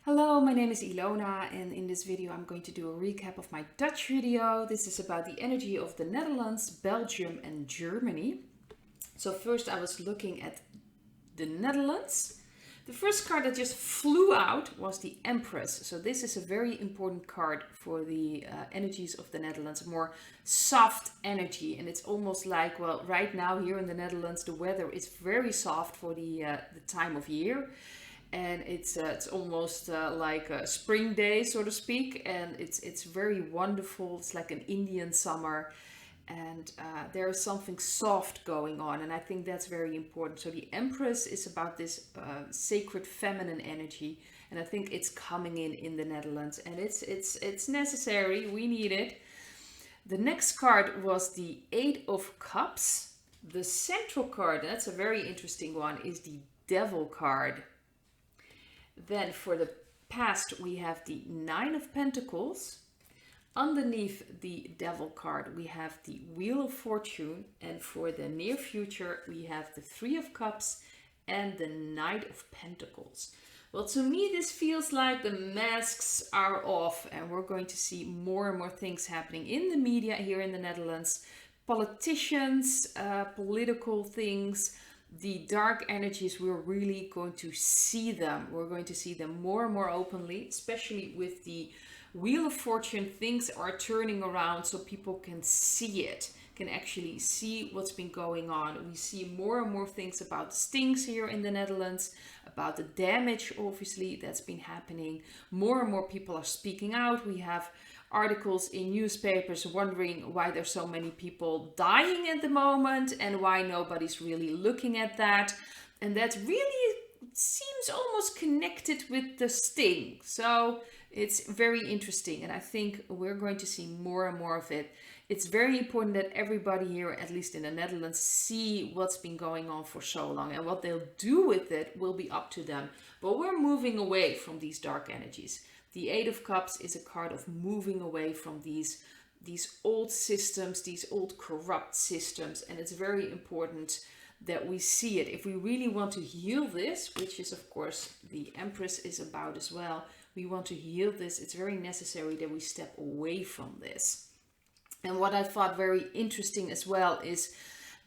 Hello, my name is Ilona, and in this video I'm going to do a recap of my Dutch video. This is about the energy of the Netherlands, Belgium and Germany. So first I was looking at the Netherlands. The first card that just flew out was the Empress. So this is a very important card for the energies of the Netherlands, a more soft energy. And it's almost like, well, right now here in the Netherlands, the weather is very soft for the time of year. And it's almost like a spring day, so to speak, and it's very wonderful. It's like an Indian summer, and there is something soft going on, and I think that's very important. So the Empress is about this sacred feminine energy, and I think it's coming in the Netherlands, and it's necessary. We need it. The next card was the Eight of Cups. The central card, that's a very interesting one, is the Devil card. Then for the past, we have the Nine of Pentacles. Underneath the Devil card, we have the Wheel of Fortune. And for the near future, we have the Three of Cups and the Knight of Pentacles. Well, to me, this feels like the masks are off, and we're going to see more and more things happening in the media here in the Netherlands. Politicians, political things, the dark energies, we're really going to see them. We're going to see them more and more openly, especially with the Wheel of Fortune. Things are turning around so people can see it, can actually see what's been going on. We see more and more things about stings here in the Netherlands, about the damage, obviously, that's been happening. More and more people are speaking out. We have articles in newspapers wondering why there's so many people dying at the moment and why nobody's really looking at that. And that really seems almost connected with the sting. So it's very interesting, and I think we're going to see more and more of it. It's very important that everybody here, at least in the Netherlands, see what's been going on for so long, and what they'll do with it will be up to them. But we're moving away from these dark energies. The Eight of Cups is a card of moving away from these old systems, these old corrupt systems, and it's very important that we see it. If we really want to heal this, which is of course the Empress is about as well, we want to heal this, it's very necessary that we step away from this. And what I thought very interesting as well is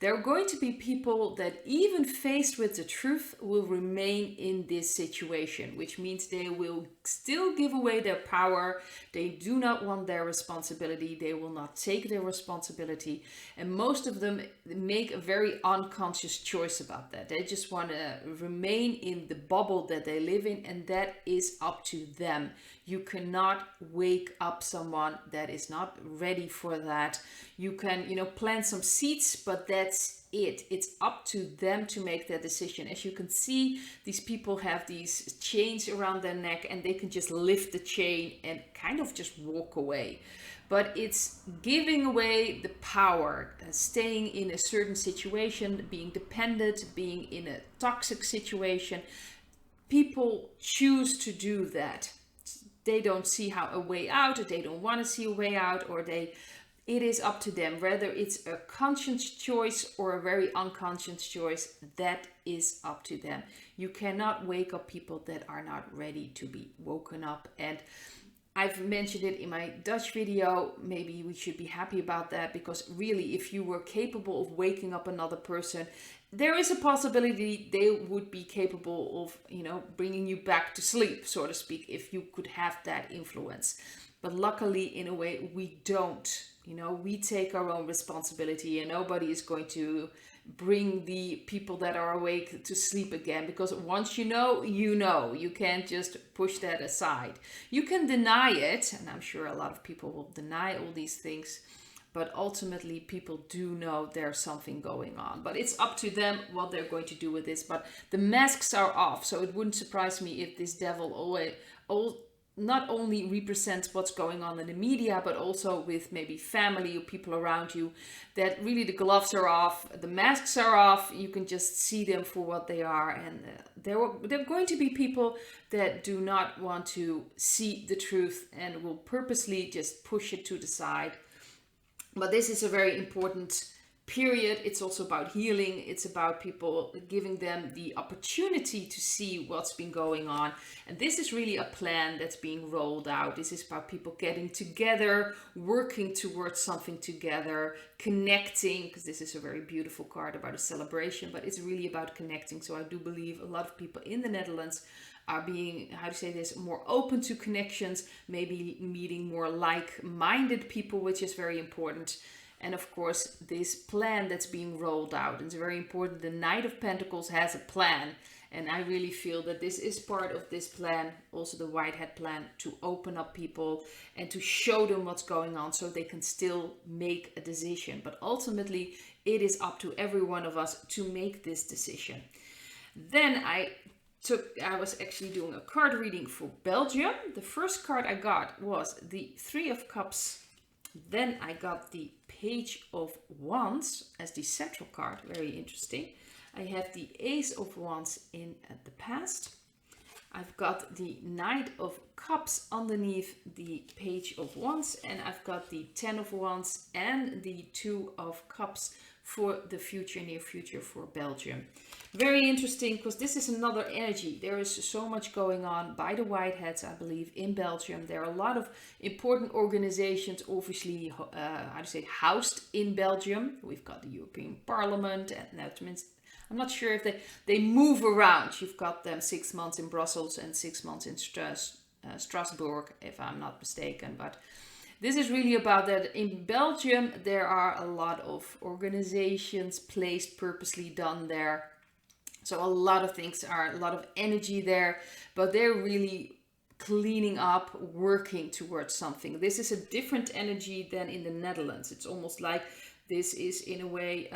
there are going to be people that, even faced with the truth, will remain in this situation, which means they will still give away their power. They do not want their responsibility. They will not take their responsibility. And most of them make a very unconscious choice about that. They just want to remain in the bubble that they live in, and that is up to them. You cannot wake up someone that is not ready for that. You can, plant some seeds, but that's it. It's up to them to make that decision. As you can see, these people have these chains around their neck, and they can just lift the chain and kind of just walk away. But it's giving away the power, staying in a certain situation, being dependent, being in a toxic situation. People choose to do that. They don't see a way out, or they don't want to see a way out, or it is up to them. Whether it's a conscious choice or a very unconscious choice, that is up to them. You cannot wake up people that are not ready to be woken up. And I've mentioned it in my Dutch video. Maybe we should be happy about that, because really, if you were capable of waking up another person, there is a possibility they would be capable of, bringing you back to sleep, so to speak, if you could have that influence. But luckily, in a way, we don't. We take our own responsibility, and nobody is going to bring the people that are awake to sleep again, because once you know, you can't just push that aside. You can deny it, and I'm sure a lot of people will deny all these things, but ultimately people do know there's something going on. But it's up to them what they're going to do with this. But the masks are off, so it wouldn't surprise me if this devil not only represents what's going on in the media, but also with maybe family or people around you, that really the gloves are off, the masks are off, you can just see them for what they are. And there are going to be people that do not want to see the truth and will purposely just push it to the side. But this is a very important period. It's also about healing. It's about people giving them the opportunity to see what's been going on. And this is really a plan that's being rolled out. This is about people getting together, working towards something together, connecting, because this is a very beautiful card about a celebration, but it's really about connecting. So I do believe a lot of people in the Netherlands are being, how to say this, more open to connections, maybe meeting more like-minded people, which is very important. And of course, this plan that's being rolled out, it's very important. The Knight of Pentacles has a plan. And I really feel that this is part of this plan, also the White Hat plan, to open up people and to show them what's going on so they can still make a decision. But ultimately, it is up to every one of us to make this decision. Then I was actually doing a card reading for Belgium. The first card I got was the Three of Cups. Then I got the Page of Wands as the central card. Very interesting. I have the Ace of Wands in the past. I've got the Knight of Cups underneath the Page of Wands. And I've got the Ten of Wands and the Two of Cups for the future, near future for Belgium. Very interesting, because this is another energy. There is so much going on by the White Hats, I believe, in Belgium. There are a lot of important organizations, obviously, housed in Belgium. We've got the European Parliament, and that means, I'm not sure if they move around. You've got them 6 months in Brussels and 6 months in Strasbourg, if I'm not mistaken. But this is really about that. In Belgium, there are a lot of organizations placed, purposely done there. So a lot of things are, a lot of energy there, but they're really cleaning up, working towards something. This is a different energy than in the Netherlands. It's almost like this is in a way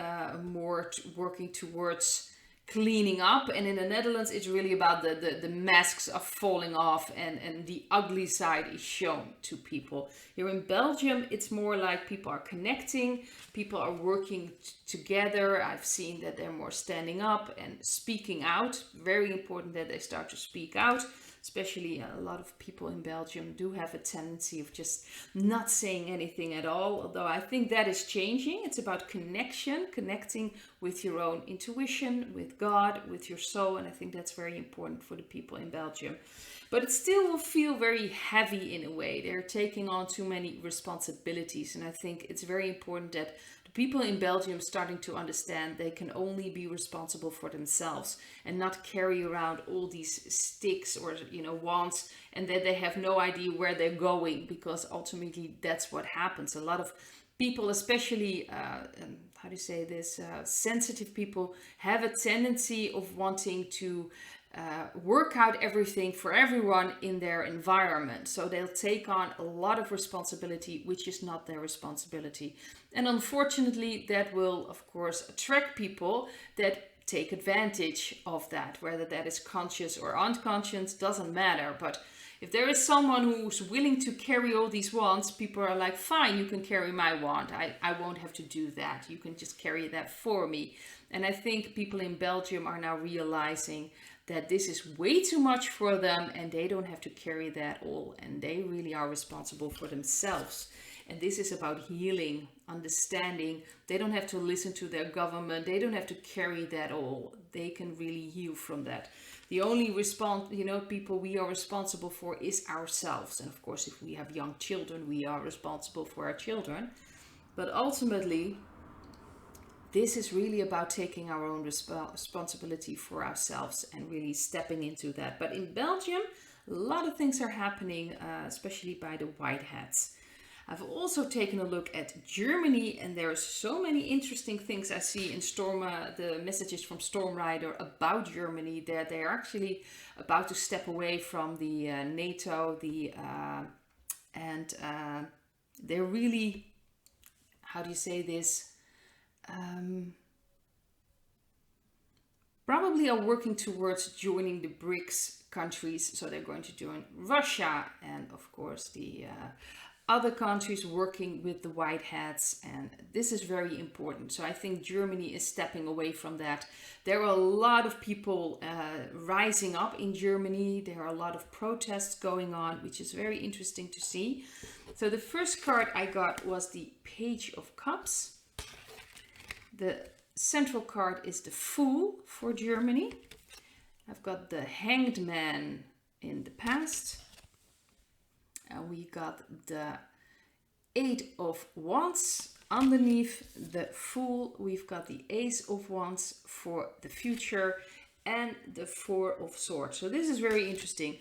more working towards cleaning up. And in the Netherlands, it's really about the masks are falling off and the ugly side is shown to people. Here in Belgium, it's more like people are connecting, people are working together. I've seen that they're more standing up and speaking out. Very important that they start to speak out. Especially a lot of people in Belgium do have a tendency of just not saying anything at all. Although I think that is changing. It's about connection, connecting with your own intuition, with God, with your soul. And I think that's very important for the people in Belgium. But it still will feel very heavy in a way. They're taking on too many responsibilities. And I think it's very important that the people in Belgium starting to understand they can only be responsible for themselves and not carry around all these sticks or, wands, and that they have no idea where they're going, because ultimately that's what happens. A lot of people, especially, sensitive people, have a tendency of wanting to work out everything for everyone in their environment. So they'll take on a lot of responsibility, which is not their responsibility. And unfortunately, that will, of course, attract people that take advantage of that, whether that is conscious or unconscious, doesn't matter. But if there is someone who's willing to carry all these wands, people are like, fine, you can carry my wand. I won't have to do that. You can just carry that for me. And I think people in Belgium are now realizing that this is way too much for them and they don't have to carry that all. And they really are responsible for themselves. And this is about healing, understanding. They don't have to listen to their government. They don't have to carry that all. They can really heal from that. The only people we are responsible for is ourselves. And of course, if we have young children, we are responsible for our children. But ultimately, this is really about taking our own responsibility for ourselves and really stepping into that. But in Belgium, a lot of things are happening, especially by the White Hats. I've also taken a look at Germany, and there are so many interesting things I see in the messages from Storm Rider about Germany, that they are actually about to step away from the NATO, and they're really, probably are working towards joining the BRICS countries. So they're going to join Russia and, of course, the other countries working with the White Hats, and this is very important. So I think Germany is stepping away from that. There are a lot of people rising up in Germany. There are a lot of protests going on, which is very interesting to see. So the first card I got was the Page of Cups. the central card is the Fool for Germany. I've got the Hanged Man in the past. And we got the Eight of Wands underneath the Fool. We've got the Ace of Wands for the future and the Four of Swords. So this is very interesting.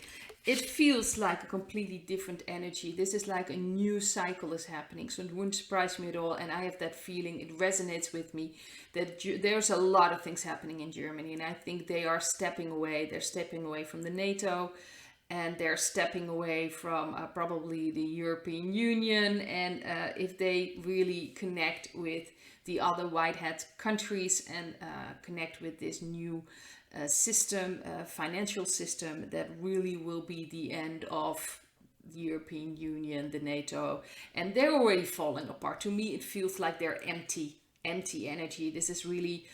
It feels like a completely different energy. This is like a new cycle is happening. So it wouldn't surprise me at all. And I have that feeling, it resonates with me, that there's a lot of things happening in Germany. And I think they are stepping away. They're stepping away from the NATO. And they're stepping away from probably the European Union. And if they really connect with the other white hat countries and connect with this new system, financial system, that really will be the end of the European Union, the NATO. And they're already falling apart. To me, it feels like they're empty energy. This is really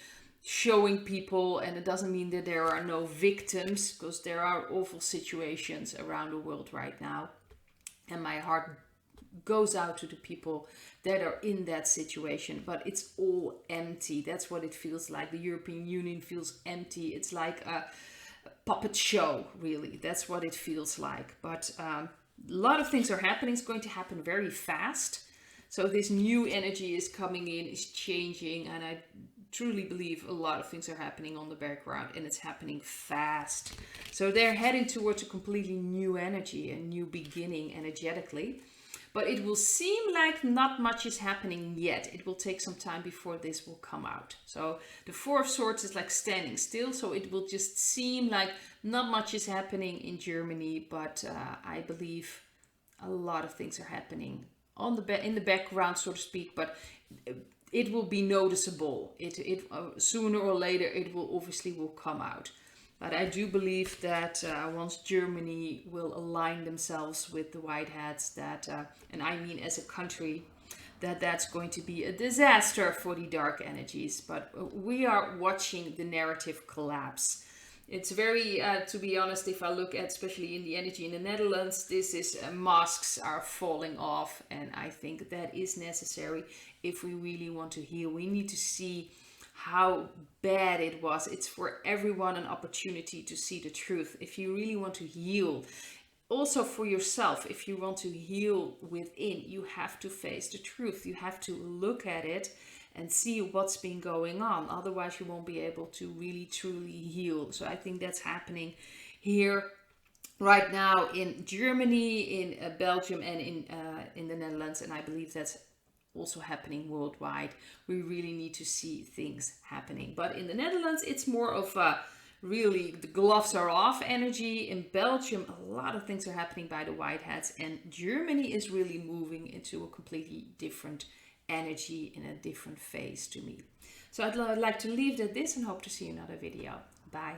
showing people, and it doesn't mean that there are no victims, because there are awful situations around the world right now, and my heart goes out to the people that are in that situation, but it's all empty. That's what it feels like. The European Union feels empty. It's like a puppet show, really. That's what it feels like. But a lot of things are happening. It's going to happen very fast. So this new energy is coming in, is changing, and I truly believe a lot of things are happening on the background, and it's happening fast. So they're heading towards a completely new energy, a new beginning energetically. But it will seem like not much is happening yet. It will take some time before this will come out. So the Four of Swords is like standing still. So it will just seem like not much is happening in Germany. But I believe a lot of things are happening on in the background, so to speak. But it will be noticeable. Sooner or later, it will obviously come out. But I do believe that once Germany will align themselves with the white hats, that, and I mean as a country, that's going to be a disaster for the dark energies. But we are watching the narrative collapse. It's very, to be honest, if I look at, especially in the energy in the Netherlands, this is masks are falling off. And I think that is necessary if we really want to heal. We need to see how bad it was. It's for everyone an opportunity to see the truth. If you really want to heal, also for yourself, if you want to heal within, you have to face the truth. You have to look at it and see what's been going on. Otherwise, you won't be able to really truly heal. So I think that's happening here right now in Germany, in Belgium, and in the Netherlands. And I believe that's also happening worldwide. We really need to see things happening. But in the Netherlands, it's more of a really the gloves are off energy. In Belgium, a lot of things are happening by the white hats. And Germany is really moving into a completely different energy, in a different phase to me. So I'd like to leave it at this and hope to see you in another video. Bye.